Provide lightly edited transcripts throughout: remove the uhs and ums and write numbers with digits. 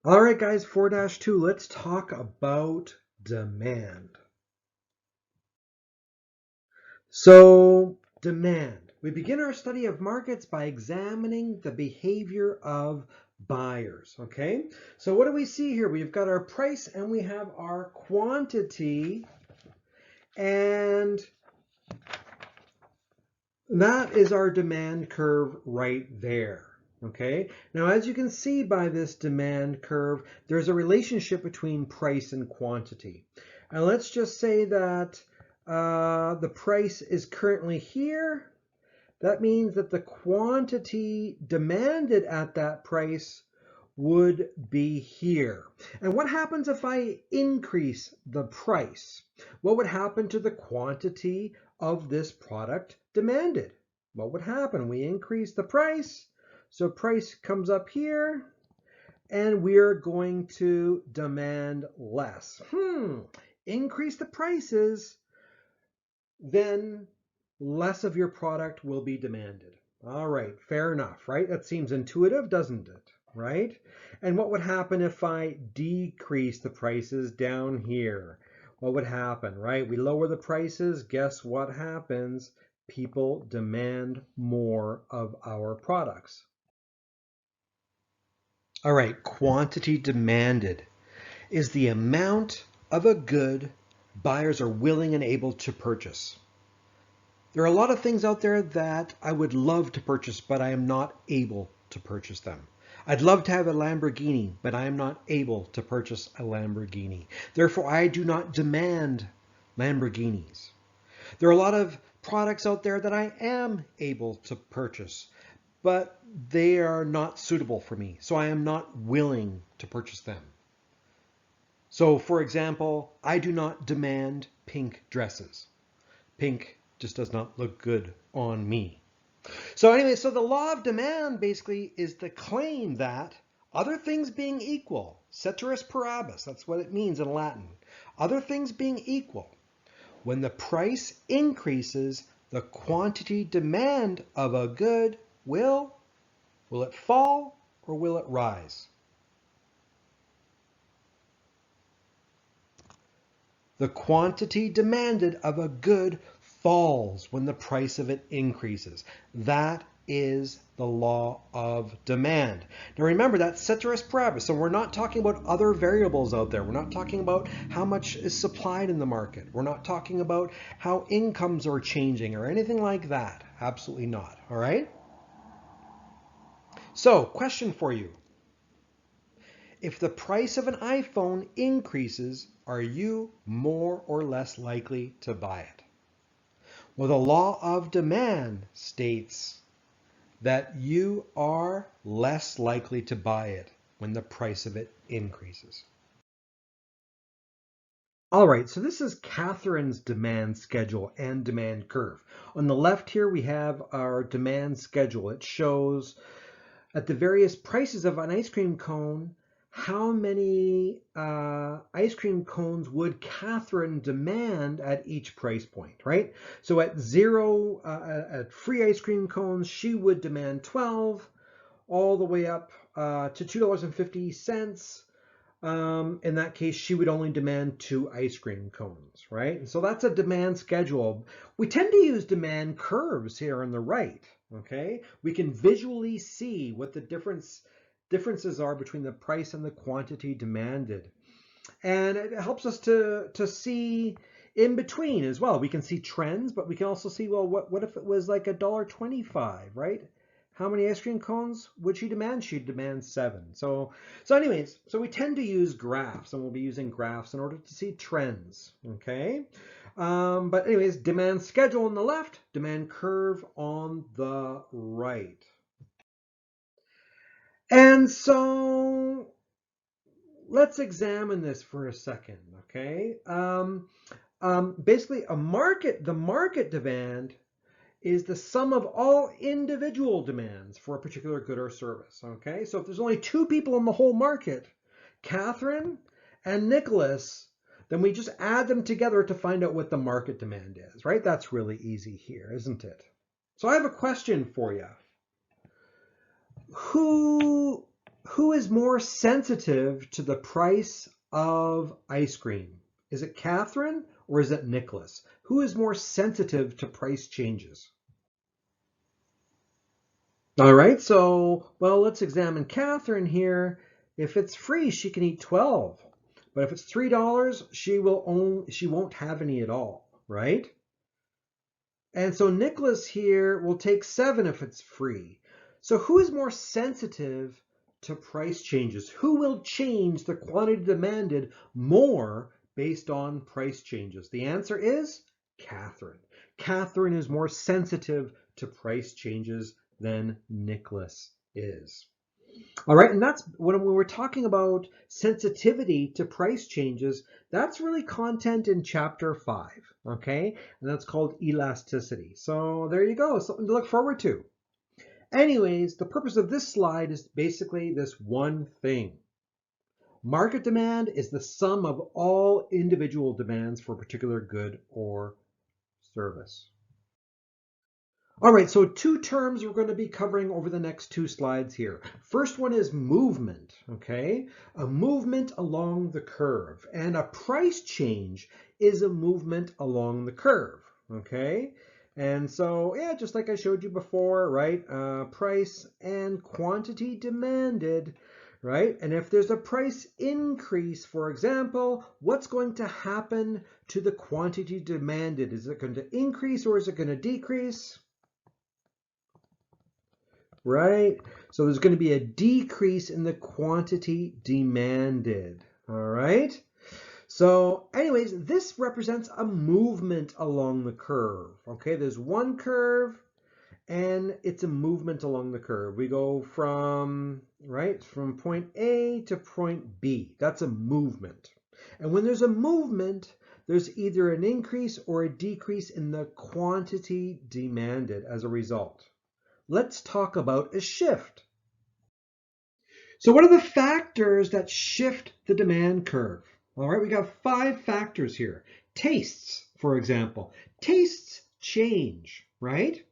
All right, guys, 4-2, let's talk about demand. So, demand. We begin our study of markets by examining the behavior of buyers, okay? So what do we see here? We've got our price and we have our quantity, and that is our demand curve right there. Okay, now as you can see by this demand curve, there's a relationship between price and quantity. And let's just say that the price is currently here. That means that the quantity demanded at that price would be here. And what happens if I increase the price? What would happen to the quantity of this product demanded? What would happen? We increase the price, so price comes up here, and we're going to demand less. Increase the prices, then less of your product will be demanded. All right, fair enough, right? That seems intuitive, doesn't it? Right? And what would happen if I decrease the prices down here? What would happen, right? We lower the prices, guess what happens? People demand more of our products. All right, quantity demanded is the amount of a good buyers are willing and able to purchase. There are a lot of things out there that I would love to purchase, but I am not able to purchase them. I'd love to have a Lamborghini, but I am not able to purchase a Lamborghini. Therefore, I do not demand Lamborghinis. There are a lot of products out there that I am able to purchase, but they are not suitable for me, so I am not willing to purchase them. So, for example, I do not demand pink dresses. Pink just does not look good on me. So anyway, so the law of demand basically is the claim that other things being equal, ceteris paribus, that's what it means in Latin. Other things being equal, when the price increases, the quantity demand of a good will it fall or will it rise? The quantity demanded of a good falls when the price of it increases. That is the law of demand. Now remember, that's ceteris paribus. So we're not talking about other variables out there. We're not talking about how much is supplied in the market. We're not talking about how incomes are changing or anything like that. Absolutely not. All right? So, question for you. If the price of an iPhone increases, are you more or less likely to buy it? Well, the law of demand states that you are less likely to buy it when the price of it increases. All right, so this is Catherine's demand schedule and demand curve. On the left here, we have our demand schedule. It shows at the various prices of an ice cream cone, how many ice cream cones would Catherine demand at each price point, right? So at zero, at free ice cream cones, she would demand 12, all the way up to $2.50. In that case, she would only demand 2 ice cream cones, right? And so that's a demand schedule. We tend to use demand curves here on the right, okay? We can visually see what the differences are between the price and the quantity demanded. And it helps us to see in between as well. We can see trends, but we can also see, well, what if it was like $1.25, right? How many ice cream cones would she demand? She'd demand 7. So anyways, so we tend to use graphs, and we'll be using graphs in order to see trends, okay? But anyways, demand schedule on the left, demand curve on the right. And so let's examine this for a second, okay? Basically, the market demand is the sum of all individual demands for a particular good or service, okay? So if there's only 2 people in the whole market, Catherine and Nicholas, then we just add them together to find out what the market demand is, right? That's really easy here, isn't it? So I have a question for you. Who Who is more sensitive to the price of ice cream? Is it Catherine or is it Nicholas? Who is more sensitive to price changes? All right, so, well, let's examine Catherine here. If it's free, she can eat 12. But if it's $3, she won't have any at all, right? And so Nicholas here will take 7 if it's free. So who is more sensitive to price changes? Who will change the quantity demanded more based on price changes? The answer is Catherine. Catherine is more sensitive to price changes than Nicholas is. All right, and that's when we were talking about sensitivity to price changes, that's really content in chapter 5, okay? And that's called elasticity. So there you go, something to look forward to. Anyways, the purpose of this slide is basically this one thing. Market demand is the sum of all individual demands for a particular good or service. All right, so 2 terms we're going to be covering over the next 2 slides here. First one is movement, okay? A movement along the curve. And a price change is a movement along the curve, okay? And so, yeah, just like I showed you before, right? Price and quantity demanded, right? And if there's a price increase, for example, what's going to happen to the quantity demanded? Is it going to increase or is it going to decrease? Right? So there's going to be a decrease in the quantity demanded. All right? So anyways, this represents a movement along the curve. Okay, there's one curve and it's a movement along the curve. We go from point A to point B. That's a movement. And when there's a movement, there's either an increase or a decrease in the quantity demanded as a result. Let's talk about a shift. So what are the factors that shift the demand curve? All right, we got 5 factors here. Tastes, for example. Tastes change, right?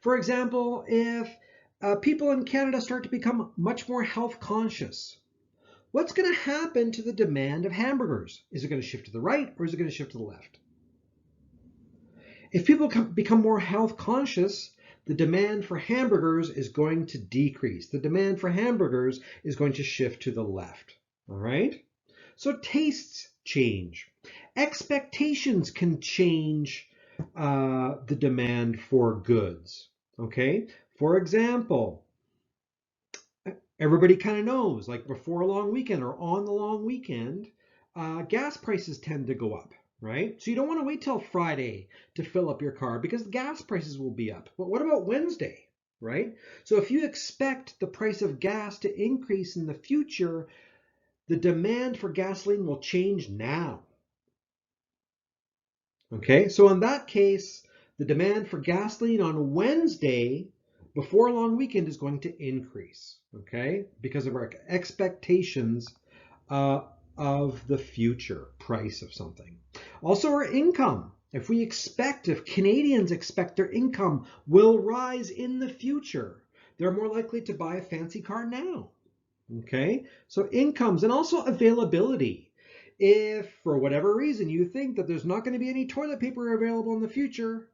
For example, if people in Canada start to become much more health conscious, what's going to happen to the demand of hamburgers? Is it going to shift to the right or is it going to shift to the left? If people become more health conscious, the demand for hamburgers is going to decrease. The demand for hamburgers is going to shift to the left. All right? So tastes change. Expectations can change the demand for goods. Okay? For example, everybody kind of knows, like before a long weekend or on the long weekend, gas prices tend to go up. Right? So you don't want to wait till Friday to fill up your car because gas prices will be up. But what about Wednesday, right? So if you expect the price of gas to increase in the future, the demand for gasoline will change now. Okay, so in that case, the demand for gasoline on Wednesday before a long weekend is going to increase, okay? Because of our expectations of the future price of something. Also our income. If Canadians expect their income will rise in the future, they're more likely to buy a fancy car now. Okay, so incomes and also availability. If for whatever reason you think that there's not going to be any toilet paper available in the future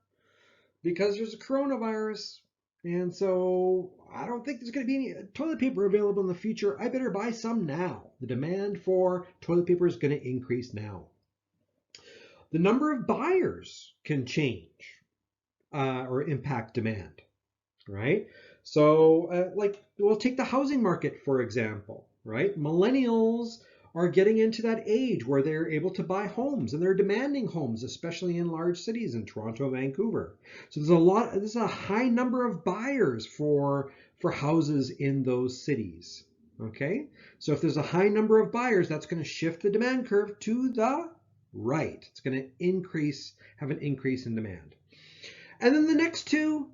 because there's a coronavirus, and so I don't think there's going to be any toilet paper available in the future, I better buy some now. The demand for toilet paper is going to increase now. The number of buyers can change or impact demand, right? So we'll take the housing market, for example, right? Millennials are getting into that age where they're able to buy homes and they're demanding homes, especially in large cities in Toronto, Vancouver. So there's a high number of buyers for houses in those cities. Okay, so if there's a high number of buyers, that's going to shift the demand curve to the right. It's going to have an increase in demand. And then the next two,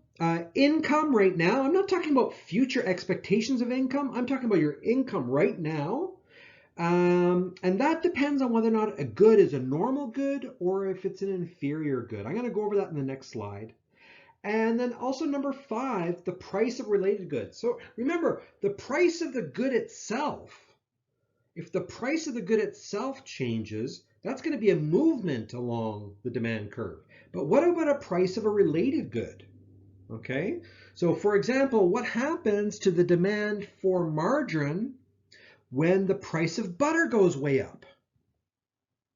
income right now. I'm not talking about future expectations of income. I'm talking about your income right now. And that depends on whether or not a good is a normal good or if it's an inferior good. I'm going to go over that in the next slide. And then also number 5, the price of related goods. So remember, the price of the good itself, if the price of the good itself changes, that's going to be a movement along the demand curve. But what about a price of a related good? Okay, so for example, what happens to the demand for margarine when the price of butter goes way up?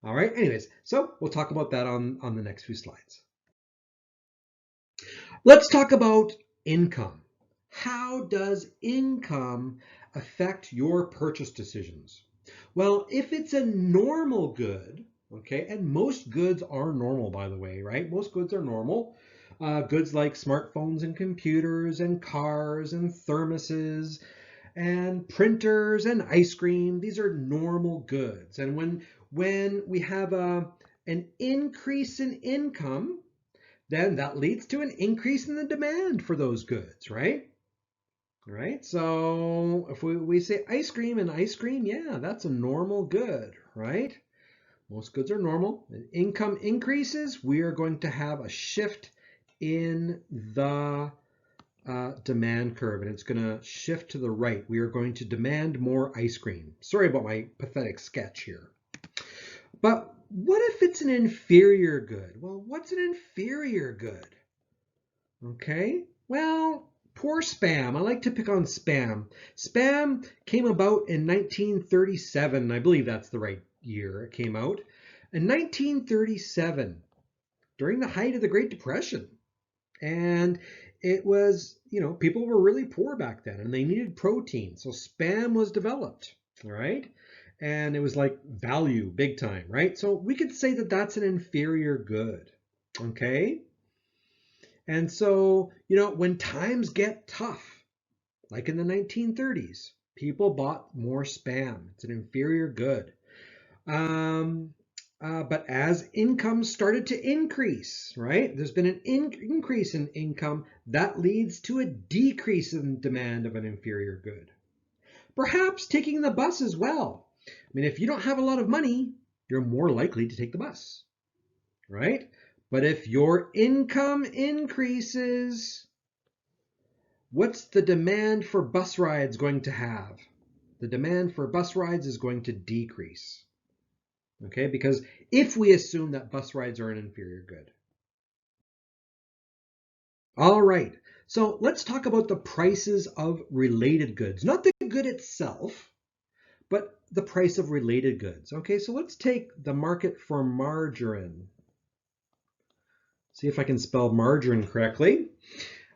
All right, anyways, so we'll talk about that on the next few slides. Let's talk about income. How does income affect your purchase decisions? Well, if it's a normal good, okay, and most goods are normal, by the way, right? Most goods are normal. Goods like smartphones and computers and cars and thermoses and printers and ice cream, these are normal goods. And when we have an increase in income, then that leads to an increase in the demand for those goods, right? Right? So if we say ice cream and ice cream, yeah, that's a normal good, right? Most goods are normal. When income increases, we are going to have a shift in the demand curve, and it's going to shift to the right. We are going to demand more ice cream. Sorry about my pathetic sketch here. But what if it's an inferior good? Well, what's an inferior good? Okay, well, poor Spam. I like to pick on Spam. Spam came about in 1937. I believe that's the right year it came out. In 1937, during the height of the Great Depression. And it was, people were really poor back then and they needed protein. So Spam was developed, all right? And it was like value, big time, right? So we could say that that's an inferior good, okay? And so, when times get tough, like in the 1930s, people bought more Spam. It's an inferior good. But as income started to increase, right? There's been an increase in income that leads to a decrease in demand of an inferior good. Perhaps taking the bus as well. I mean, if you don't have a lot of money, you're more likely to take the bus, right? But if your income increases, what's the demand for bus rides going to have? The demand for bus rides is going to decrease. Okay, because if we assume that bus rides are an inferior good. All right, so let's talk about the prices of related goods. Not the good itself, but the price of related goods. Okay, so let's take the market for margarine. See if I can spell margarine correctly.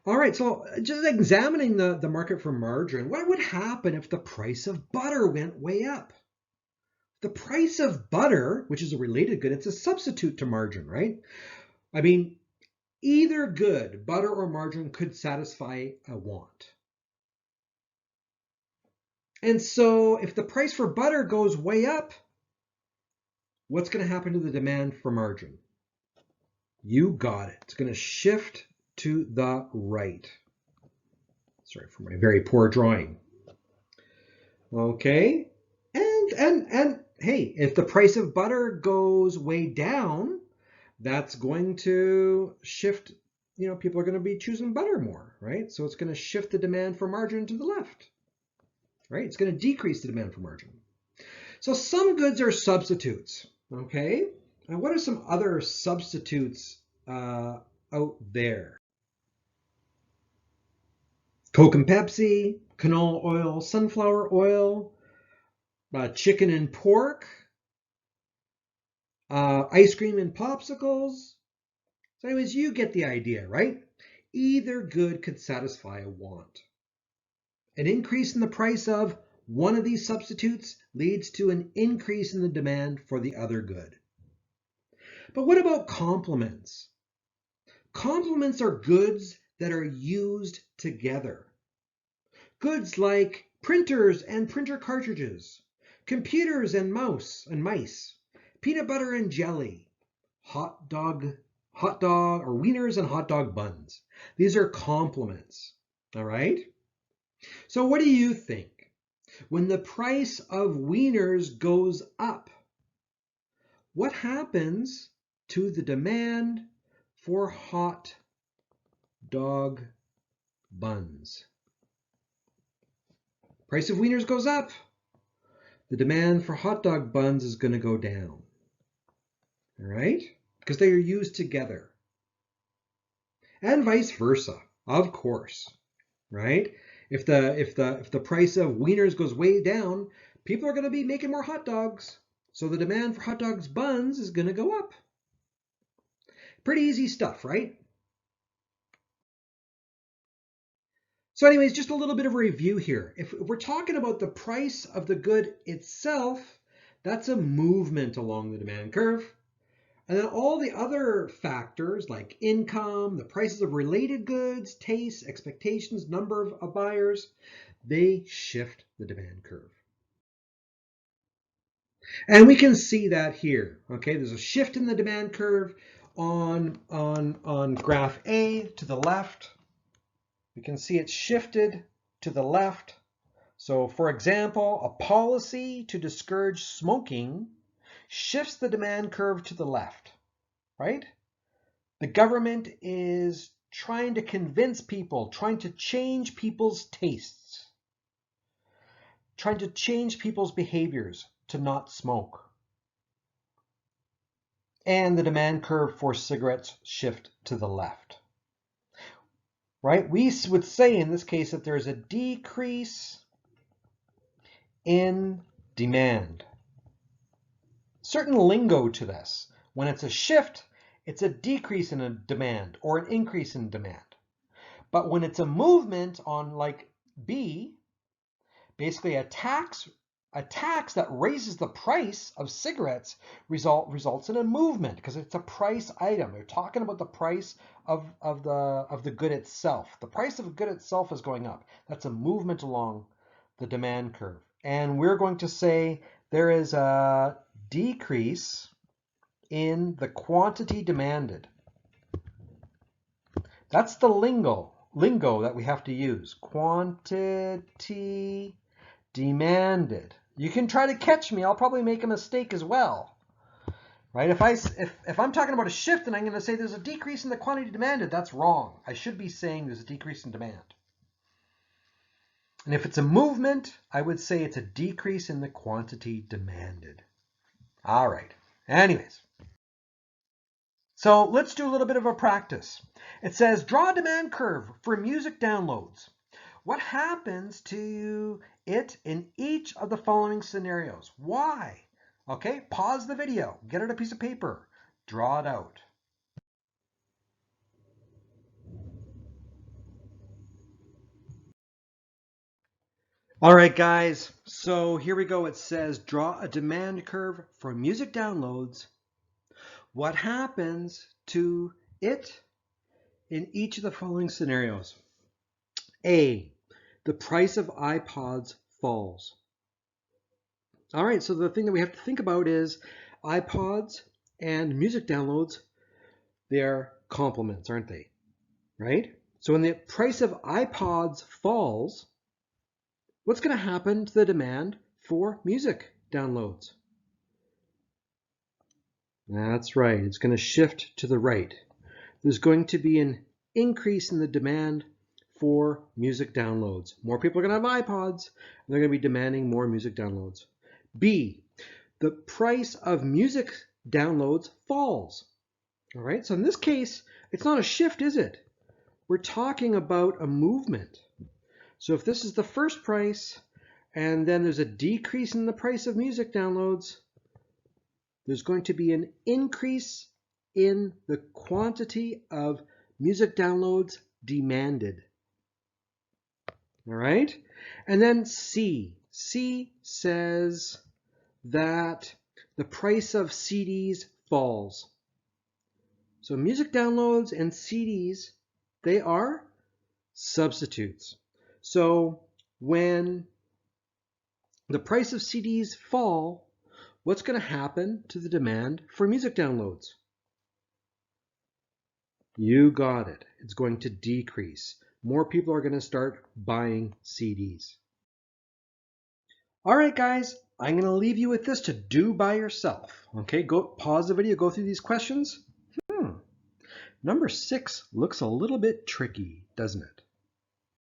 All right, so just examining the market for margarine, what would happen if the price of butter went way up? The price of butter, which is a related good, it's a substitute to margarine, right? I mean, either good, butter or margarine, could satisfy a want. And so if the price for butter goes way up, what's going to happen to the demand for margarine? You got it. It's going to shift to the right. Sorry for my very poor drawing. Okay. And hey, if the price of butter goes way down, that's going to shift, people are going to be choosing butter more, right? So it's going to shift the demand for margarine to the left, right? It's going to decrease the demand for margarine. So some goods are substitutes, okay? And what are some other substitutes out there? Coke and Pepsi, canola oil, sunflower oil, chicken and pork, ice cream and popsicles. So anyways, you get the idea, right? Either good could satisfy a want. An increase in the price of one of these substitutes leads to an increase in the demand for the other good. But what about complements? Complements are goods that are used together. Goods like printers and printer cartridges, computers and mice, peanut butter and jelly, hot dog or wieners and hot dog buns. These are complements, all right? So what do you think? When the price of wieners goes up, what happens to the demand for hot dog buns. Price of wieners goes up. The demand for hot dog buns is going to go down. All right? Because they are used together. And vice versa, of course. Right? If the price of wieners goes way down, people are going to be making more hot dogs. So the demand for hot dogs buns is going to go up. Pretty easy stuff, right? So anyways, just a little bit of a review here. If we're talking about the price of the good itself, that's a movement along the demand curve. And then all the other factors like income, the prices of related goods, tastes, expectations, number of buyers, they shift the demand curve. And we can see that here. Okay, there's a shift in the demand curve on graph A to the left. We can see it's shifted to the left. So for example, a policy to discourage smoking shifts the demand curve to the left, right? The government is trying to convince people, trying to change people's tastes, trying to change people's behaviors to not smoke. And the demand curve for cigarettes shift to the left. Right? We would say in this case that there's a decrease in demand. Certain lingo to this. When it's a shift, it's a decrease in a demand or an increase in demand. But when it's a movement on like B, basically a tax that raises the price of cigarettes results in a movement because it's a price item. We're talking about the price of the good itself. The price of a good itself is going up. That's a movement along the demand curve. And we're going to say there is a decrease in the quantity demanded. That's the lingo that we have to use. Quantity demanded. You can try to catch me. I'll probably make a mistake as well. Right? If I'm talking about a shift and I'm going to say there's a decrease in the quantity demanded, that's wrong. I should be saying there's a decrease in demand. And if it's a movement, I would say it's a decrease in the quantity demanded. All right. Anyways. So let's do a little bit of a practice. It says, draw a demand curve for music downloads. What happens to it in each of the following scenarios? Why? Okay, pause the video, get out a piece of paper, draw it out. All right, guys, so here we go. It says, draw a demand curve for music downloads. What happens to it in each of the following scenarios? A, the price of iPods falls. All right, so the thing that we have to think about is iPods and music downloads, they are complements, aren't they? Right? So when the price of iPods falls, what's going to happen to the demand for music downloads? That's right, it's going to shift to the right. There's going to be an increase in the demand for music downloads. More people are going to have iPods, and they're going to be demanding more music downloads. B, the price of music downloads falls. All right, so in this case, it's not a shift, is it? We're talking about a movement. So if this is the first price, and then there's a decrease in the price of music downloads, there's going to be an increase in the quantity of music downloads demanded. All right, and then C. C says that the price of CDs falls. So music downloads and CDs, they are substitutes. So when the price of CDs fall, what's going to happen to the demand for music downloads? You got it. It's going to decrease. More people are going to start buying CDs. All right, guys, I'm going to leave you with this to do by yourself. Okay, go pause the video, go through these questions. Number 6 looks a little bit tricky, doesn't it?